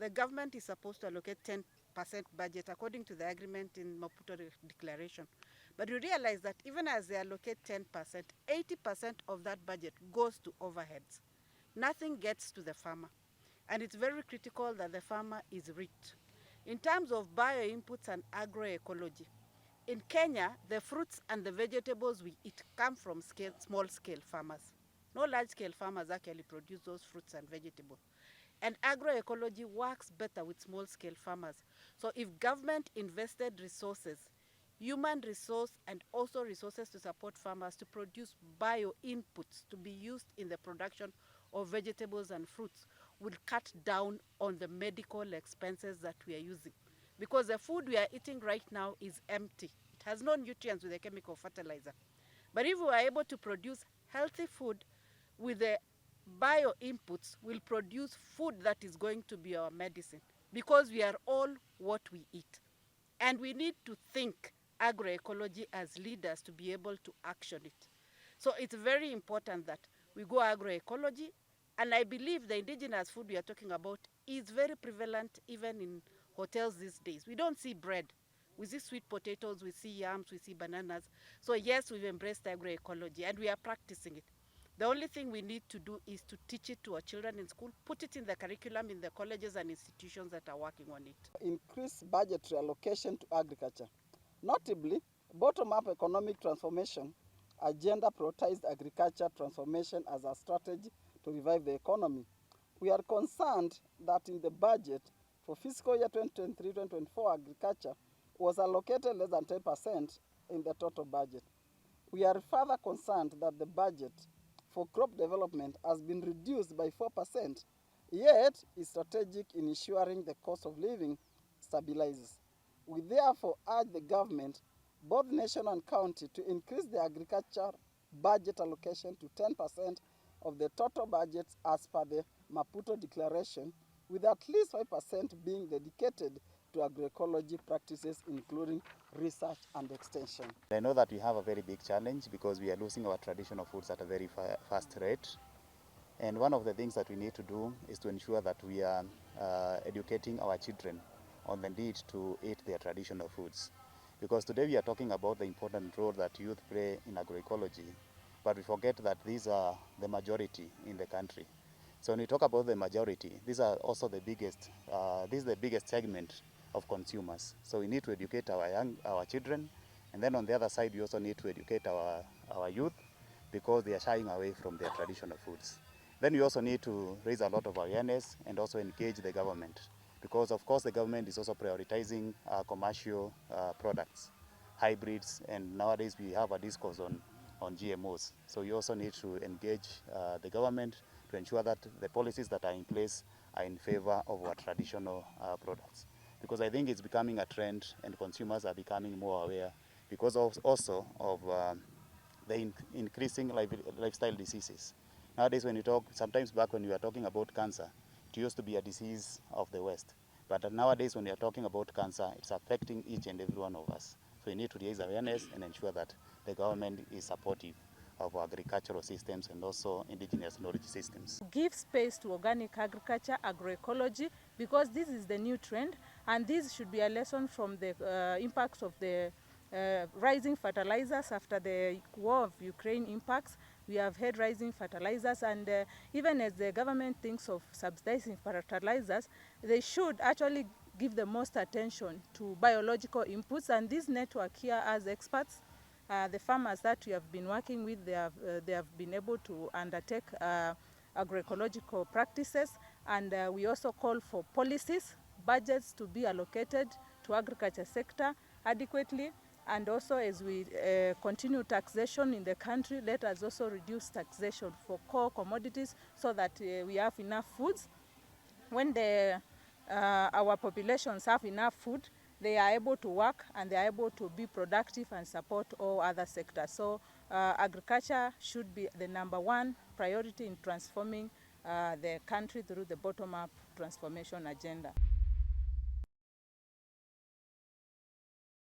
the government is supposed to allocate 10% budget according to the agreement in Maputo declaration. But we realize that even as they allocate 10%, 80% of that budget goes to overheads. Nothing gets to the farmer. And it's very critical that the farmer is reached. In terms of bio-inputs and agroecology, in Kenya, the fruits and the vegetables we eat come from small-scale farmers. No large-scale farmers actually produce those fruits and vegetables. And agroecology works better with small-scale farmers. So if government invested resources, human resource and also resources to support farmers to produce bio-inputs to be used in the production of vegetables and fruits, will cut down on the medical expenses that we are using. Because the food we are eating right now is empty. It has no nutrients with the chemical fertilizer. But if we are able to produce healthy food with the bio inputs, we'll produce food that is going to be our medicine, because we are all what we eat. And we need to think agroecology as leaders to be able to action it. So it's very important that we go agroecology, and I believe the indigenous food we are talking about is very prevalent even in hotels these days. We don't see bread. We see sweet potatoes, we see yams, we see bananas. So yes, we've embraced agroecology and we are practicing it. The only thing we need to do is to teach it to our children in school, put it in the curriculum in the colleges and institutions that are working on it. Increase budgetary allocation to agriculture. Notably, bottom-up economic transformation agenda prioritized agriculture transformation as a strategy to revive the economy. We are concerned that in the budget for fiscal year 2023-2024, agriculture was allocated less than 10% in the total budget. We are further concerned that the budget for crop development has been reduced by 4%, yet is strategic in ensuring the cost of living stabilizes. We therefore urge the government, both national and county, to increase the agriculture budget allocation to 10% of the total budget as per the Maputo Declaration, with at least 5% being dedicated to agroecology practices, including research and extension. I know that we have a very big challenge because we are losing our traditional foods at a very fast rate. And one of the things that we need to do is to ensure that we are educating our children on the need to eat their traditional foods. Because today we are talking about the important role that youth play in agroecology, but we forget that these are the majority in the country. So when we talk about the majority, these are also the biggest, this is the biggest segment of consumers. So we need to educate our children, and then on the other side we also need to educate our youth, because they are shying away from their traditional foods. Then we also need to raise a lot of awareness and also engage the government, because of course the government is also prioritizing commercial products, hybrids, and nowadays we have a discourse on GMOs. So you also need to engage the government to ensure that the policies that are in place are in favor of our traditional products. Because I think it's becoming a trend and consumers are becoming more aware because also of the increasing lifestyle diseases. Nowadays when you talk, sometimes back when we were talking about cancer, it used to be a disease of the West. But nowadays when we are talking about cancer, it's affecting each and every one of us. So we need to raise awareness and ensure that the government is supportive of agricultural systems and also indigenous knowledge systems. Give space to organic agriculture, agroecology, because this is the new trend, and this should be a lesson from the impacts of the rising fertilizers after the war of Ukraine impacts. We have had rising fertilizers, and even as the government thinks of subsidizing fertilizers, they should actually give the most attention to biological inputs. And this network here, as experts, the farmers that we have been working with, they have been able to undertake agroecological practices, and we also call for policies, budgets to be allocated to agriculture sector adequately. And also, as we continue taxation in the country, let us also reduce taxation for core commodities so that we have enough foods. When our populations have enough food, they are able to work and they are able to be productive and support all other sectors. So agriculture should be the #1 priority in transforming the country through the bottom-up transformation agenda.